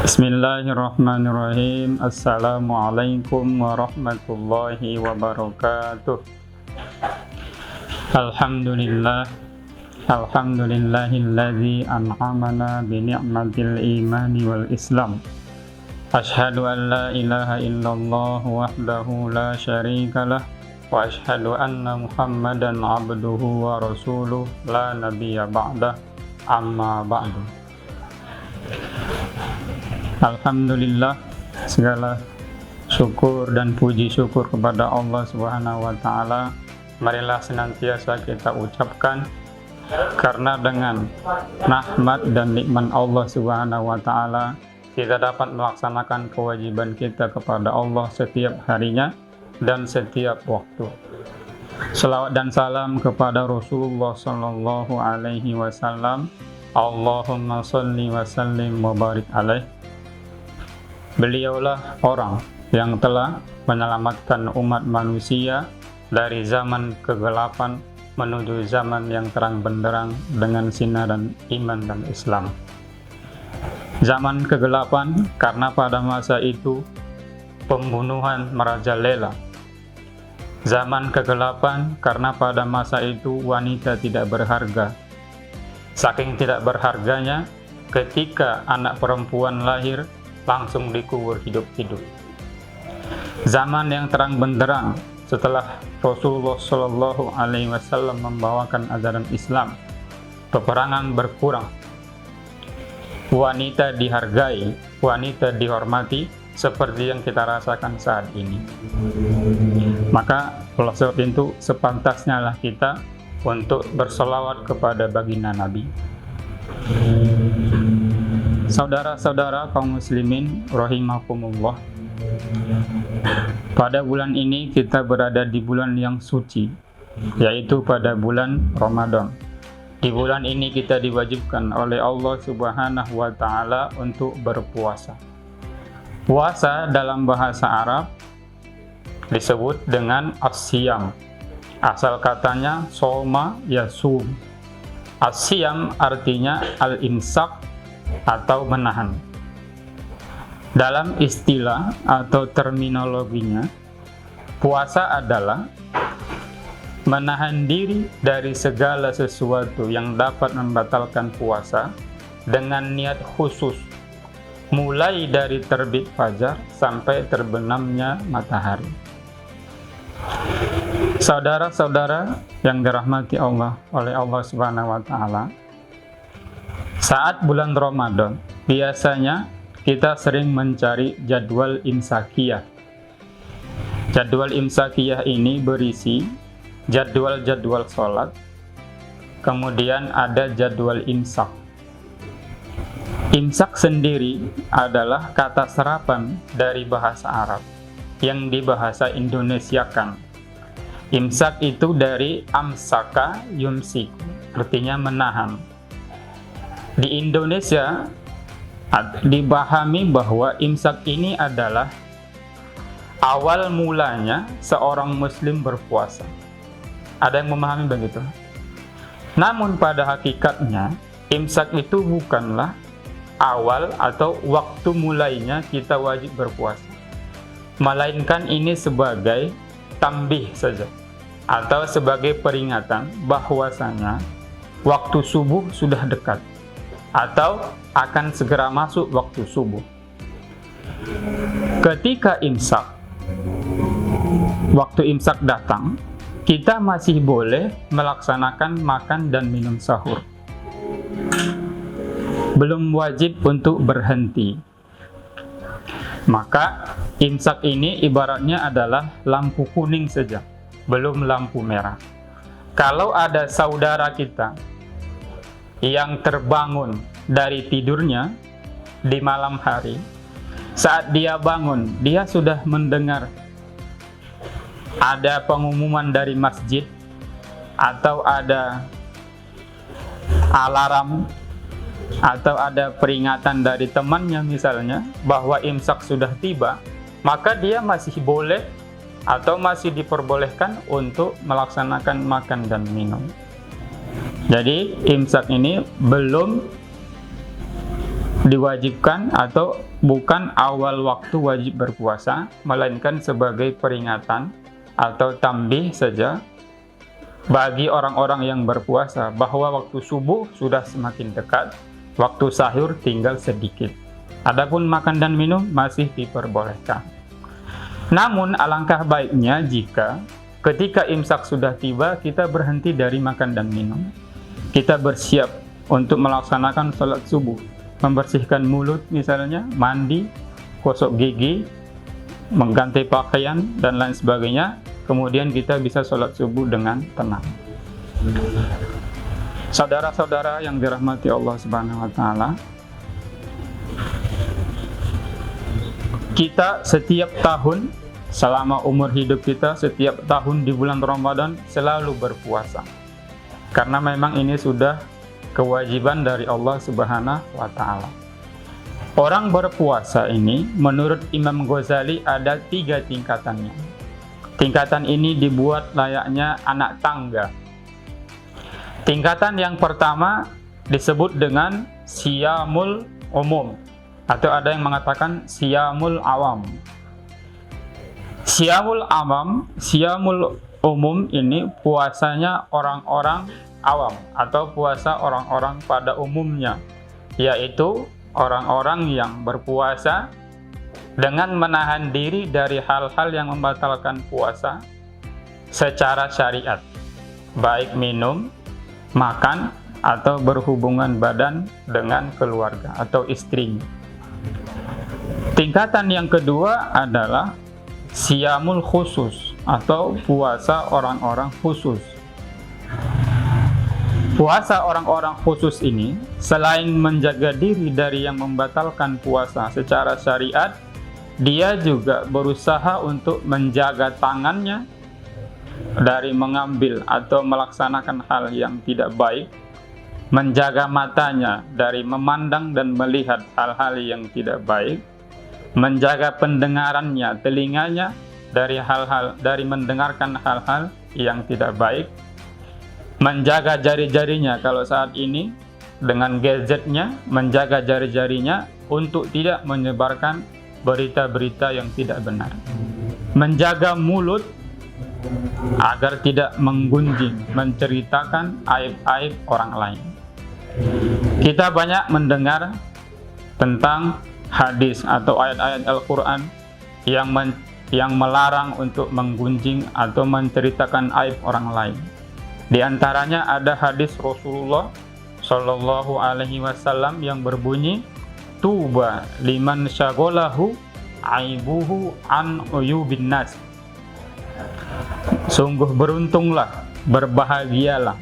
Bismillahirrahmanirrahim. Assalamualaikum warahmatullahi wabarakatuh. Alhamdulillahilladzi an'amana bi ni'matil imani wal islam. Asyhadu an la ilaha illallah wahdahu la syarikalah wa asyhadu anna Muhammadan abduhu wa rasuluh la nabiyya ba'dah, amma ba'du. Alhamdulillah, segala syukur dan puji syukur kepada Allah Subhanahu wa Ta'ala marilah senantiasa kita ucapkan, karena dengan rahmat dan nikmat Allah Subhanahu wa Ta'ala kita dapat melaksanakan kewajiban kita kepada Allah setiap harinya dan setiap waktu. Salawat dan salam kepada Rasulullah sallallahu alaihi wasallam. Allahumma sholli wa sallim wa barik alaih. Beliaulah orang yang telah menyelamatkan umat manusia dari zaman kegelapan menuju zaman yang terang benderang dengan sinaran iman dan Islam. Zaman kegelapan karena pada masa itu pembunuhan merajalela. Zaman kegelapan karena pada masa itu wanita tidak berharga. Saking tidak berharganya, ketika anak perempuan lahir langsung dikubur hidup-hidup. Zaman yang terang benderang setelah Rasulullah Shallallahu Alaihi Wasallam membawakan ajaran Islam, peperangan berkurang, wanita dihargai, wanita dihormati seperti yang kita rasakan saat ini. Maka oleh sebab itu sepantasnya lah kita untuk bersolawat kepada baginda Nabi. Saudara-saudara kaum muslimin rahimakumullah, pada bulan ini kita berada di bulan yang suci, yaitu pada bulan Ramadan. Di bulan ini kita diwajibkan oleh Allah Subhanahu wa Ta'ala untuk berpuasa. Puasa dalam bahasa Arab disebut dengan as-siyam. Asal katanya soma yasum. As-siyam artinya al-imsak atau menahan. Dalam istilah atau terminologinya, puasa adalah menahan diri dari segala sesuatu yang dapat membatalkan puasa dengan niat khusus, mulai dari terbit fajar sampai terbenamnya matahari. Saudara-saudara yang dirahmati Allah oleh Allah Subhanahu wa Ta'ala, saat bulan Ramadan biasanya kita sering mencari jadwal imsakiyah. Jadwal imsakiyah ini berisi jadwal-jadwal sholat, kemudian ada jadwal imsak. Imsak sendiri adalah kata serapan dari bahasa Arab yang dibahasa Indonesiakan. Imsak itu dari amsaka yumsik, artinya menahan. Di Indonesia dipahami bahwa imsak ini adalah awal mulanya seorang muslim berpuasa. Ada yang memahami begitu? Namun pada hakikatnya imsak itu bukanlah awal atau waktu mulainya kita wajib berpuasa, melainkan ini sebagai tambih saja atau sebagai peringatan bahwasanya waktu subuh sudah dekat atau akan segera masuk waktu subuh. Ketika imsak, waktu imsak datang, kita masih boleh melaksanakan makan dan minum sahur. Belum wajib untuk berhenti. Maka imsak ini ibaratnya adalah lampu kuning saja, belum lampu merah. Kalau ada saudara kita yang terbangun dari tidurnya di malam hari, saat dia bangun, dia sudah mendengar ada pengumuman dari masjid atau ada alarm atau ada peringatan dari temannya misalnya bahwa imsak sudah tiba, maka dia masih boleh atau masih diperbolehkan untuk melaksanakan makan dan minum. Jadi imsak ini belum diwajibkan atau bukan awal waktu wajib berpuasa, melainkan sebagai peringatan atau tambih saja bagi orang-orang yang berpuasa bahwa waktu subuh sudah semakin dekat, waktu sahur tinggal sedikit. Adapun makan dan minum masih diperbolehkan. Namun alangkah baiknya jika ketika imsak sudah tiba, kita berhenti dari makan dan minum. Kita bersiap untuk melaksanakan sholat subuh, membersihkan mulut misalnya, mandi, gosok gigi, mengganti pakaian, dan lain sebagainya. Kemudian kita bisa sholat subuh dengan tenang. Saudara-saudara yang dirahmati Allah Subhanahu wa Ta'ala, kita setiap tahun, selama umur hidup kita, setiap tahun di bulan Ramadan selalu berpuasa. Karena memang ini sudah kewajiban dari Allah Subhanahu wa Ta'ala. Orang berpuasa ini, menurut Imam Ghazali, ada 3 tingkatannya. Tingkatan ini dibuat layaknya anak tangga. Tingkatan yang pertama disebut dengan siyamul umum, atau ada yang mengatakan siyamul awam. Siyamul umum ini puasanya orang-orang awam atau puasa orang-orang pada umumnya, yaitu orang-orang yang berpuasa dengan menahan diri dari hal-hal yang membatalkan puasa secara syariat, baik minum, makan, atau berhubungan badan dengan keluarga atau istrinya. Tingkatan yang kedua adalah siyamul khusus atau puasa orang-orang khusus. Puasa orang-orang khusus ini selain menjaga diri dari yang membatalkan puasa secara syariat, dia juga berusaha untuk menjaga tangannya dari mengambil atau melaksanakan hal yang tidak baik, menjaga matanya dari memandang dan melihat hal-hal yang tidak baik, menjaga pendengarannya, telinganya dari mendengarkan hal-hal yang tidak baik, menjaga jari-jarinya kalau saat ini dengan gadgetnya, menjaga jari-jarinya untuk tidak menyebarkan berita-berita yang tidak benar, menjaga mulut agar tidak menggunjing, menceritakan aib-aib orang lain. Kita banyak mendengar tentang hadis atau ayat-ayat Al-Quran yang melarang untuk menggunjing atau menceritakan aib orang lain. Di antaranya ada hadis Rasulullah Shallallahu Alaihi Wasallam yang berbunyi, tuba liman syagolahu aibuhu an uyubin nas. Sungguh beruntunglah, berbahagialah,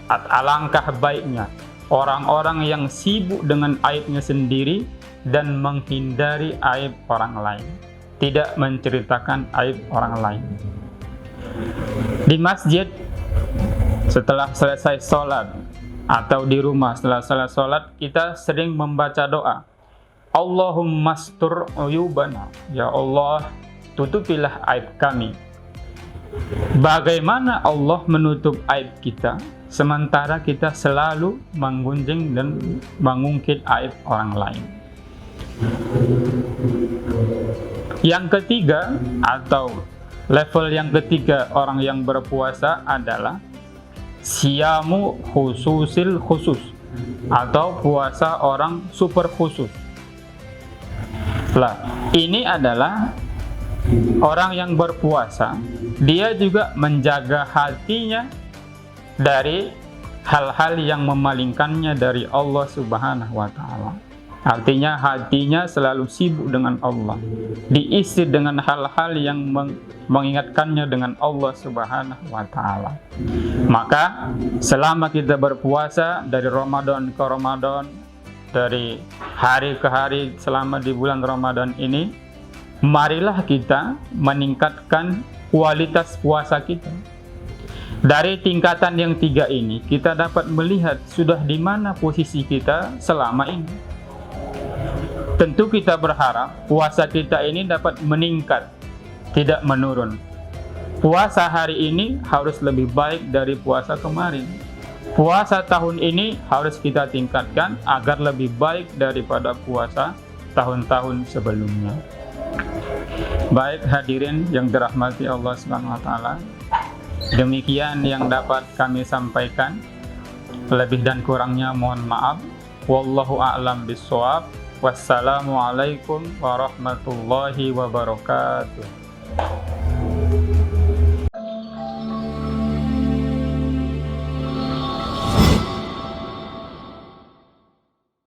alangkah baiknya orang-orang yang sibuk dengan aibnya sendiri dan menghindari aib orang lain, tidak menceritakan aib orang lain. Di masjid setelah selesai sholat atau di rumah setelah selesai sholat, kita sering membaca doa, Allahumma astur uyubana, ya Allah tutupilah aib kami. Bagaimana Allah menutup aib kita sementara kita selalu menggunjing dan mengungkit aib orang lain? Yang ketiga atau level yang ketiga orang yang berpuasa adalah siyamu khususil khusus atau puasa orang super khusus. Lah, ini adalah orang yang berpuasa, dia juga menjaga hatinya dari hal-hal yang memalingkannya dari Allah Subhanahu wa Ta'ala. Artinya hatinya selalu sibuk dengan Allah, diisi dengan hal-hal yang mengingatkannya dengan Allah Subhanahu wa Ta'ala. Maka selama kita berpuasa dari Ramadan ke Ramadan, dari hari ke hari selama di bulan Ramadan ini, marilah kita meningkatkan kualitas puasa kita. Dari tingkatan yang 3 ini, kita dapat melihat sudah di mana posisi kita selama ini. Tentu kita berharap puasa kita ini dapat meningkat, tidak menurun. Puasa hari ini harus lebih baik dari puasa kemarin. Puasa tahun ini harus kita tingkatkan agar lebih baik daripada puasa tahun-tahun sebelumnya. Baik hadirin yang dirahmati Allah Subhanahu wa taala, demikian yang dapat kami sampaikan. Lebih dan kurangnya mohon maaf. Wallahu a'lam bishawab. Wassalamualaikum warahmatullahi wabarakatuh.